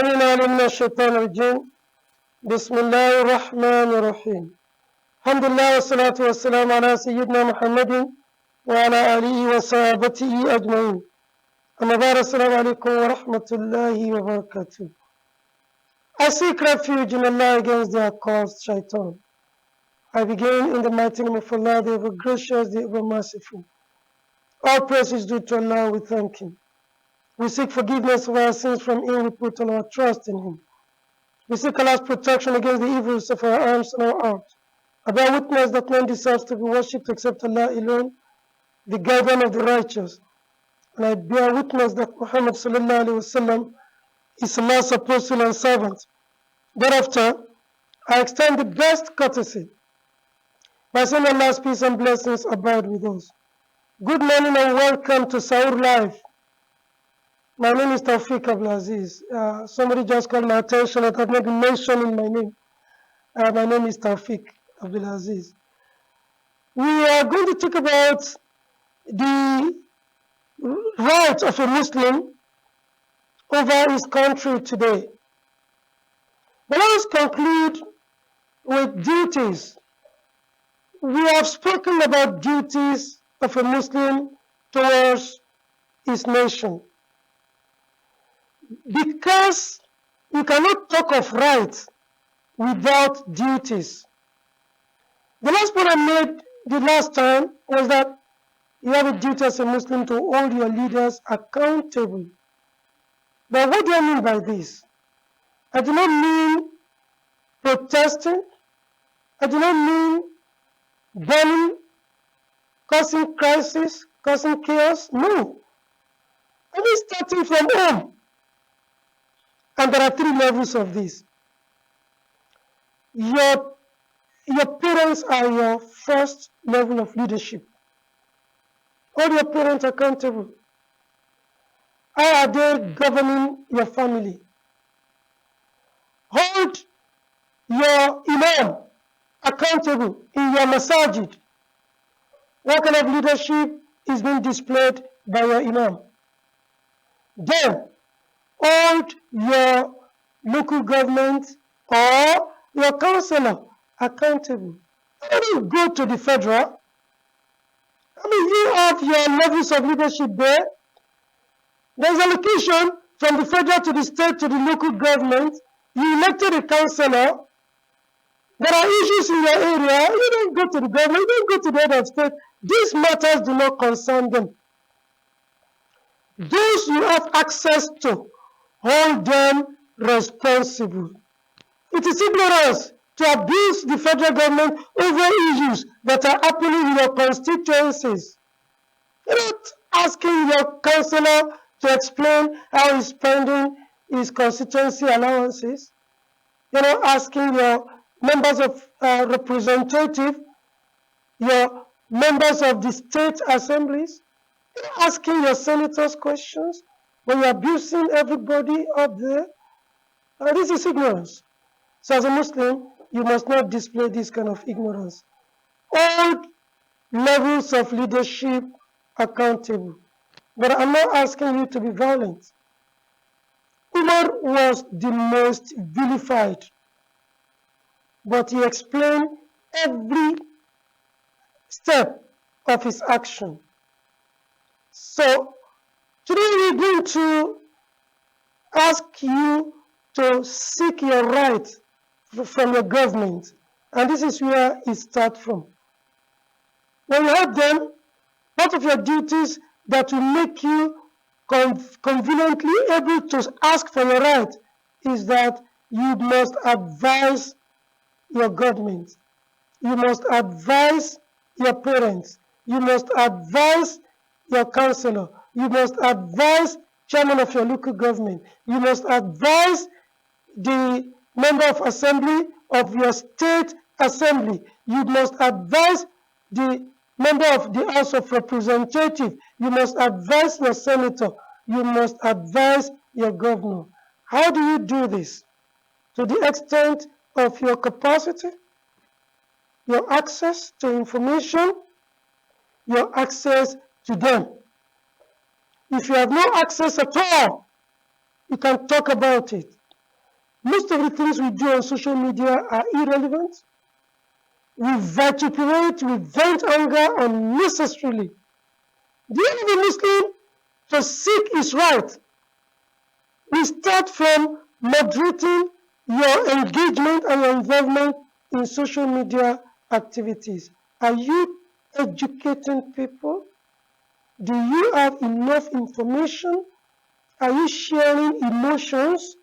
من الشيطان الرجيم بسم الله الرحمن الرحيم الحمد لله والصلاة والسلام على سيدنا محمد وعلى آله وصحبه أجمعين أما بعد السلام عليكم ورحمة الله وبركاته. I seek refuge in Allah against the accursed shaitan. I begin in the mighty name of Allah, the ever gracious, the ever merciful. All praise is due to Allah, we thank Him. We seek forgiveness of our sins from Him, we put all our trust in Him. We seek Allah's protection against the evils of our arms and our heart. I bear witness that none deserves to be worshipped except Allah alone, the guardian of the righteous. And I bear witness that Muhammad sallallahu alaihi wasallam is Allah's apostle and servant. Thereafter, I extend the best courtesy by saying Allah's peace and blessings abide with us. Good morning and welcome to Sahur Live. My name is Tawfiq Abdulaziz. Somebody just called my attention that I've not been mentioning my name. My name is Tawfiq Abdulaziz. We are going to talk about the right of a Muslim over his country today. But let us conclude with duties. We have spoken about duties of a Muslim towards his nation. Because you cannot talk of rights without duties. The last point I made the last time was that you have a duty as a Muslim to hold your leaders accountable. But what do I mean by this? I do not mean protesting. I do not mean burning, causing crisis, causing chaos. No. I mean starting from home. And there are three levels of this. Your parents are your first level of leadership. Hold your parents accountable. How are they governing your family? Hold your imam accountable in your masajid. What kind of leadership is being displayed by your imam? Then, hold your local government or your councillor accountable. When you go to the federal, you have your levels of leadership there. There's allocation from the federal to the state to the local government. You elected a councillor. There are issues in your area. You don't go to the government. You don't go to the head of state. These matters do not concern them. Those you have access to, hold them responsible. It is ignorance to abuse the federal government over issues that are happening in your constituencies. You're not asking your councillor to explain how he's spending his constituency allowances. You're not asking your members of representative, your members of the state assemblies. You're not asking your senators questions. When you're abusing everybody up there, this is ignorance. So as a Muslim, you must not display this kind of ignorance. All levels of leadership accountable. But I'm not asking you to be violent. Umar was the most vilified. But he explained every step of his action. So, today we're going to ask you to seek your rights from your government. And this is where it starts from. When you have them, part of your duties that will make you conveniently able to ask for your right is that you must advise your government. You must advise your parents. You must advise your councillor. You must advise chairman of your local government. You must advise the member of assembly of your state assembly. You must advise the member of the House of Representatives. You must advise your senator. You must advise your governor. How do you do this? To the extent of your capacity, your access to information, your access to them. If you have no access at all, you can talk about it. Most of the things we do on social media are irrelevant. We vituperate, we vent anger unnecessarily. The aim of a Muslim to seek is right. We start from moderating your engagement and your involvement in social media activities. Are you educating people? Do you have enough information? Are you sharing emotions?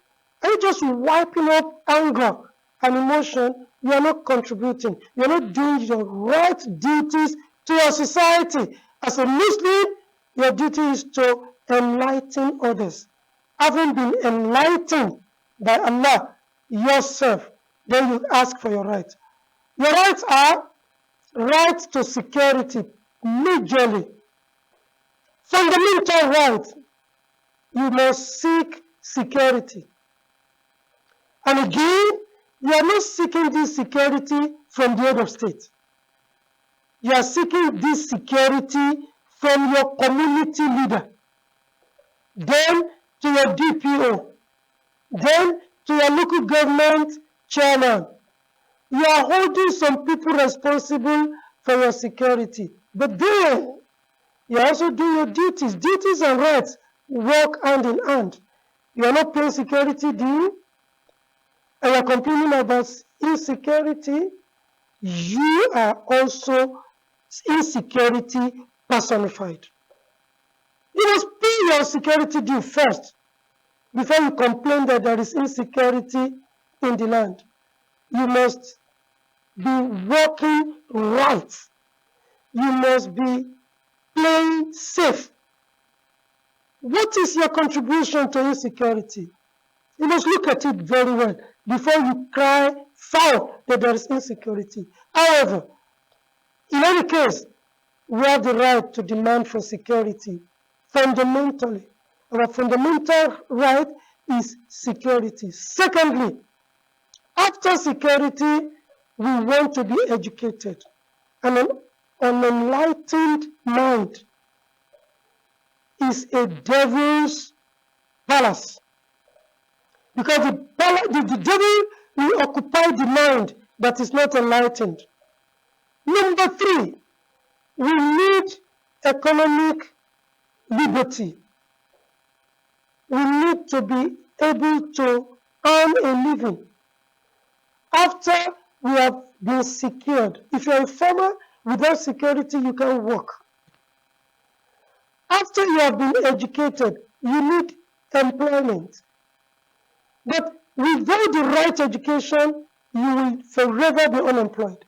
Are you just wiping up anger and emotion? You are not contributing. You are not doing your right duties to your society. As a Muslim, your duty is to enlighten others. Having been enlightened by Allah yourself, then you ask for your rights. Your rights are right to security, majorly. Fundamental right. You must seek security. And again, you are not seeking this security from the head of state. You are seeking this security from your community leader, then to your DPO, then to your local government chairman. You are holding some people responsible for your security. But then, you also do your duties. Duties and rights work hand in hand. You are not paying security due, and you are complaining about insecurity. You are also insecurity personified. You must pay your security due first before you complain that there is insecurity in the land. You must be working right. You must be playing safe. What is your contribution to insecurity? You must look at it very well before you cry foul that there is insecurity. However, in any case, we have the right to demand for security fundamentally. Our fundamental right is security. Secondly, after security, we want to be educated. And an unenlightened mind is a devil's palace. Because the devil will occupy the mind that is not enlightened. Number 3, we need economic liberty. We need to be able to earn a living after we have been secured. If you're a farmer, without security, you can't work. After you have been educated, you need employment. But without the right education, you will forever be unemployed.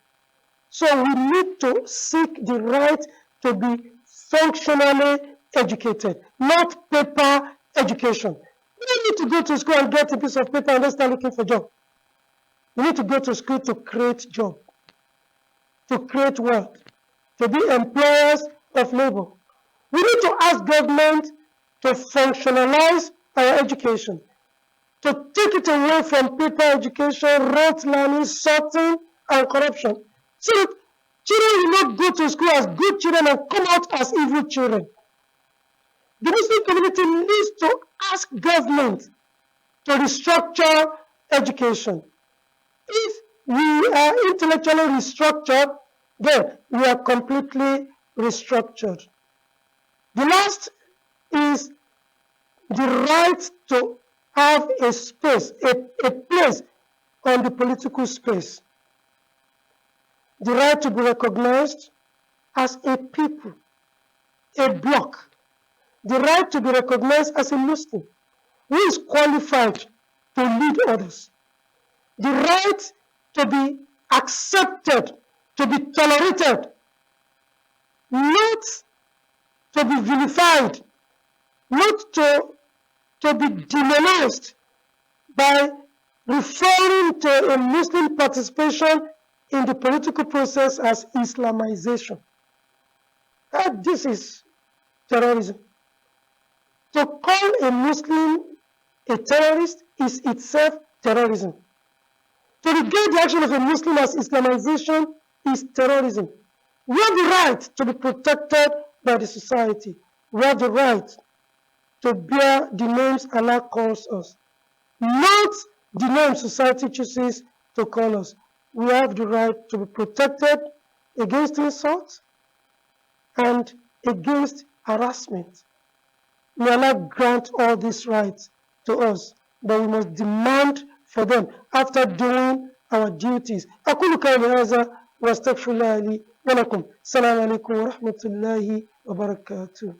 So we need to seek the right to be functionally educated, not paper education. You don't need to go to school and get a piece of paper and then start looking for a job. You need to go to school to create job, to create wealth, to be employers of labor. We need to ask government to functionalize our education, to take it away from paper education, rote learning, sorting, and corruption, so that children will not go to school as good children and come out as evil children. The Muslim community needs to ask government to restructure education. If we are intellectually restructured, then we are completely restructured. The last is the right to have a space, a place on the political space. The right to be recognized as a people, a bloc. The right to be recognized as a Muslim who is qualified to lead others. The right to be accepted, to be tolerated, not to be vilified, not to be demonized by referring to a Muslim participation in the political process as Islamization. This is terrorism. To call a Muslim a terrorist is itself terrorism. To regard the action of a Muslim as Islamization is terrorism. We have the right to be protected by the society. We have the right to bear the names Allah calls us, not the name society chooses to call us. We have the right to be protected against insult and against harassment. May Allah grant all these rights to us, but we must demand for them after doing our duties. أقول قولي هذا وأستغفر الله لي ولكم. السلام عليكم ورحمة الله وبركاته.